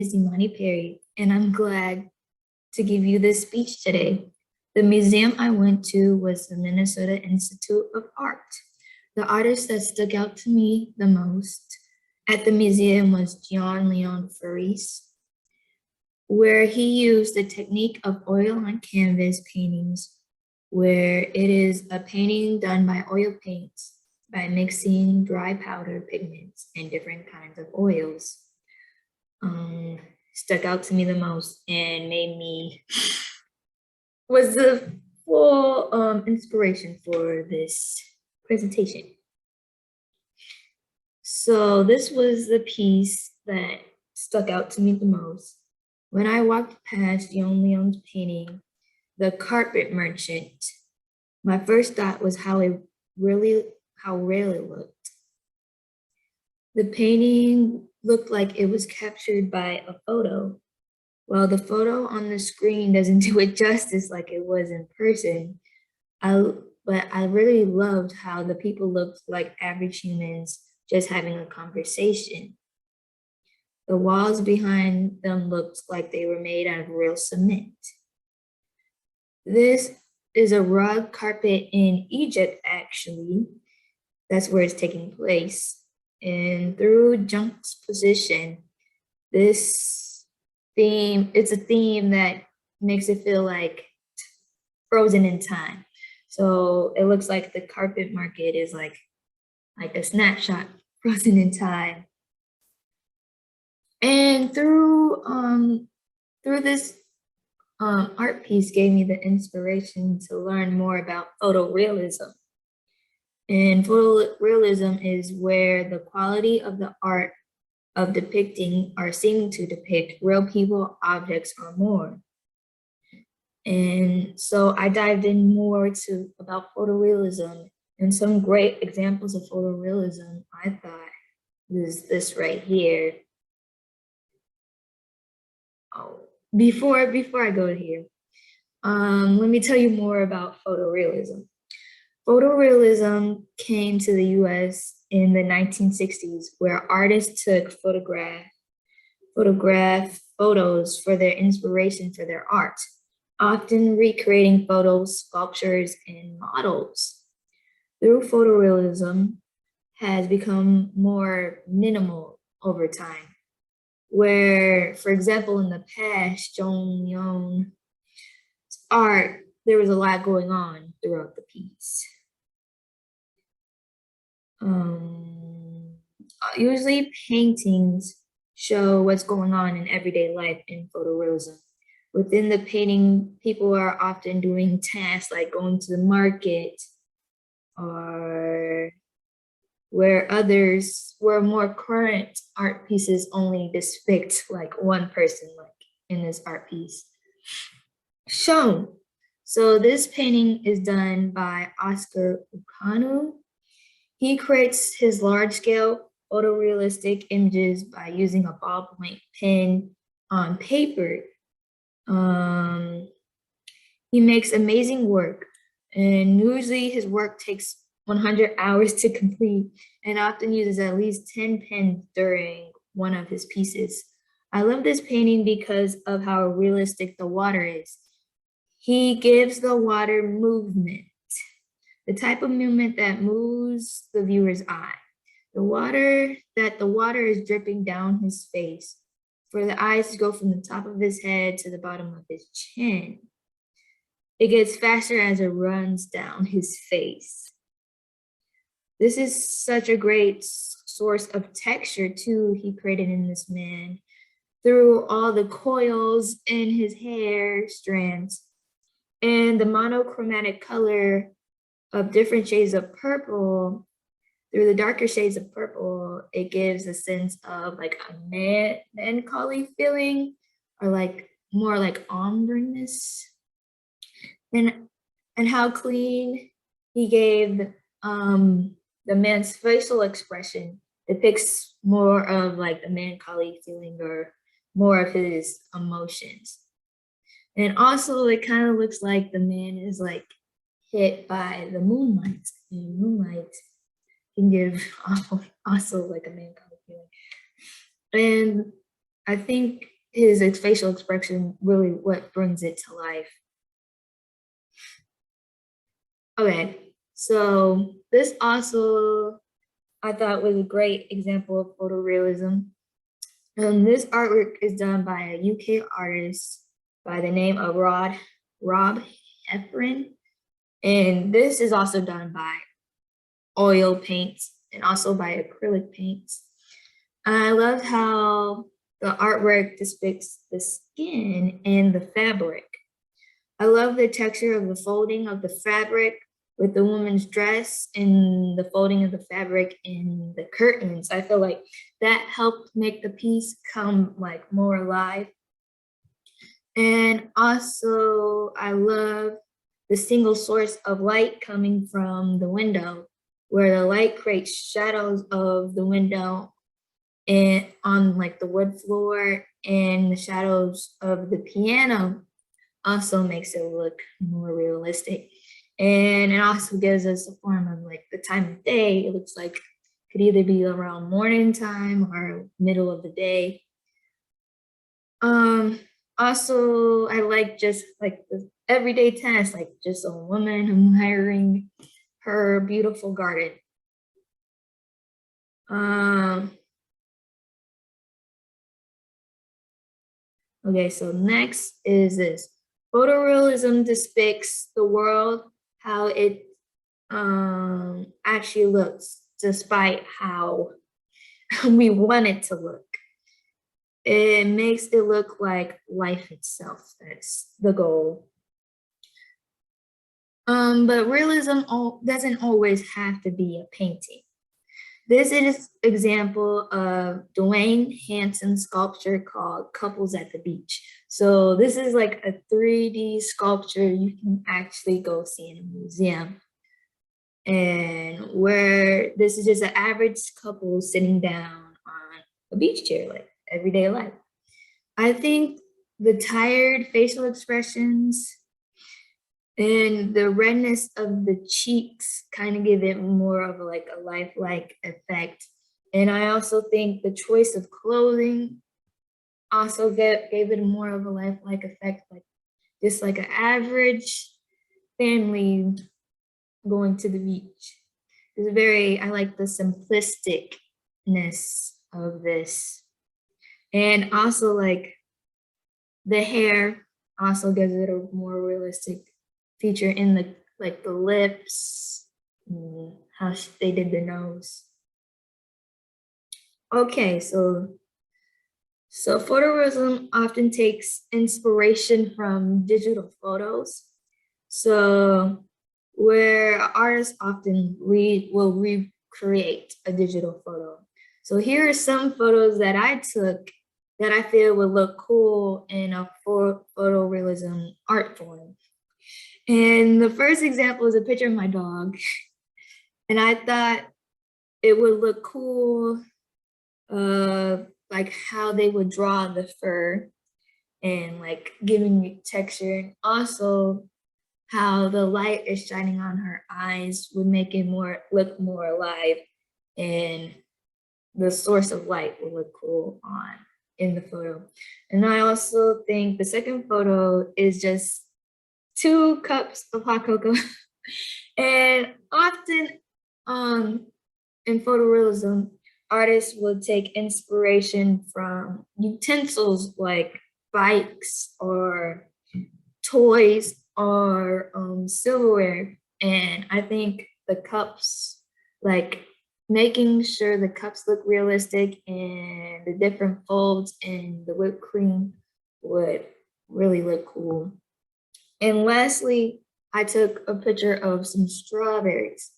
is Imani Perry, and I'm glad to give you this speech today. The museum I went to was the Minnesota Institute of Art. The artist that stuck out to me the most at the museum was John Leon Faris, where he used the technique of oil on canvas paintings, where it is a painting done by oil paints by mixing dry powder pigments and different kinds of oils. um, Stuck out to me the most and made me was the full inspiration for this presentation. So this was the piece that stuck out to me the most. When I walked past Yon Leon's painting, The Carpet Merchant, my first thought was how rarely it looked. The painting looked like it was captured by a photo. Well, the photo on the screen doesn't do it justice like it was in person. But I really loved how the people looked like average humans just having a conversation. The walls behind them looked like they were made out of real cement. This is a rug carpet in Egypt, actually. That's where it's taking place. And through juxtaposition, this it's a theme that makes it feel like frozen in time. So it looks like the carpet market is like a snapshot frozen in time. And through this art piece gave me the inspiration to learn more about photorealism. And photorealism is where the quality of the art of depicting or seeming to depict real people, objects, or more. And so I dived in more to about photorealism, and some great examples of photorealism I thought was this right here. Oh, before I go here, let me tell you more about photorealism. Photorealism came to the US in the 1960s, where artists took photograph photos for their inspiration for their art, often recreating photos, sculptures, and models. Through photorealism has become more minimal over time, where, for example, in the past, John Leon's art, there was a lot going on throughout the piece. Usually paintings show what's going on in everyday life in photorealism. Within the painting, people are often doing tasks like going to the market, or where more current art pieces only depict like one person, like in this art piece shown. So this painting is done by Oscar Ukanu. He creates his large-scale photorealistic images by using a ballpoint pen on paper. He makes amazing work, and usually his work takes 100 hours to complete and often uses at least 10 pens during one of his pieces. I love this painting because of how realistic the water is. He gives the water movement, the type of movement that moves the viewer's eye. The water is dripping down his face for the eyes to go from the top of his head to the bottom of his chin. It gets faster as it runs down his face. This is such a great source of texture too he created in this man through all the coils in his hair strands and the monochromatic color of different shades of purple. Through the darker shades of purple, it gives a sense of like a melancholy feeling, or like more like ombreness. And how clean he gave the man's facial expression depicts more of like the melancholy feeling or more of his emotions. And also it kind of looks like the man is like hit by the moonlight, and moonlight can give also like a melancholy feeling. And I think his facial expression really what brings it to life. Okay, so this also I thought was a great example of photorealism. This artwork is done by a UK artist by the name of Rob Heffernan, and this is also done by oil paints and also by acrylic paints. I loved how the artwork depicts the skin and the fabric. I love the texture of the folding of the fabric with the woman's dress and the folding of the fabric in the curtains. I feel like that helped make the piece come like more alive. And also I love the single source of light coming from the window, where the light creates shadows of the window and on like the wood floor, and the shadows of the piano also makes it look more realistic. And it also gives us a form of like the time of day. It looks like it could either be around morning time or middle of the day. Also, I like just like the everyday tasks, like just a woman admiring her beautiful garden. Um, okay, so next is this. Photorealism depicts the world how it actually looks, despite how we want it to look. It makes it look like life itself. That's the goal. But realism doesn't always have to be a painting. This is an example of Dwayne Hanson's sculpture called Couples at the Beach. So this is like a 3D sculpture you can actually go see in a museum. And where this is just an average couple sitting down on a beach chair, like everyday life. I think the tired facial expressions and the redness of the cheeks kind of give it more of like a lifelike effect. And I also think the choice of clothing also gave it more of a lifelike effect, like just like an average family going to the beach. It's very, I like the simplisticness of this. And also like the hair also gives it a more realistic feature in the like the lips, how they did the nose. Okay, so photorealism often takes inspiration from digital photos. So where artists often will recreate a digital photo. So here are some photos that I took that I feel would look cool in a photorealism art form. And the first example is a picture of my dog. And I thought it would look cool, like how they would draw the fur and like giving it texture. And also how the light is shining on her eyes would make it look more alive, and the source of light will look cool on in the photo. And I also think the second photo is just 2 cups of hot cocoa. And often in photorealism, artists will take inspiration from utensils like bikes or toys or silverware. And I think the cups, like making sure the cups look realistic and the different folds and the whipped cream would really look cool. And lastly, I took a picture of some strawberries.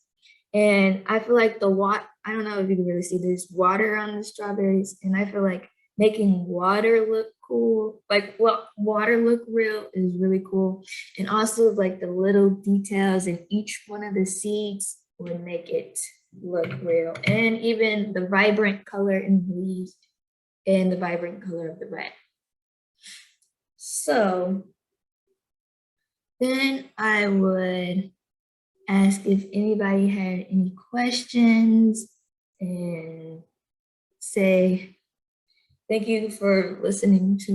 And I feel like I don't know if you can really see, there's water on the strawberries. And I feel like making water look cool, like what water look real is really cool. And also like the little details in each one of the seeds would make it look real. And even the vibrant color in the leaves and the vibrant color of the red. So then I would ask if anybody had any questions and say thank you for listening to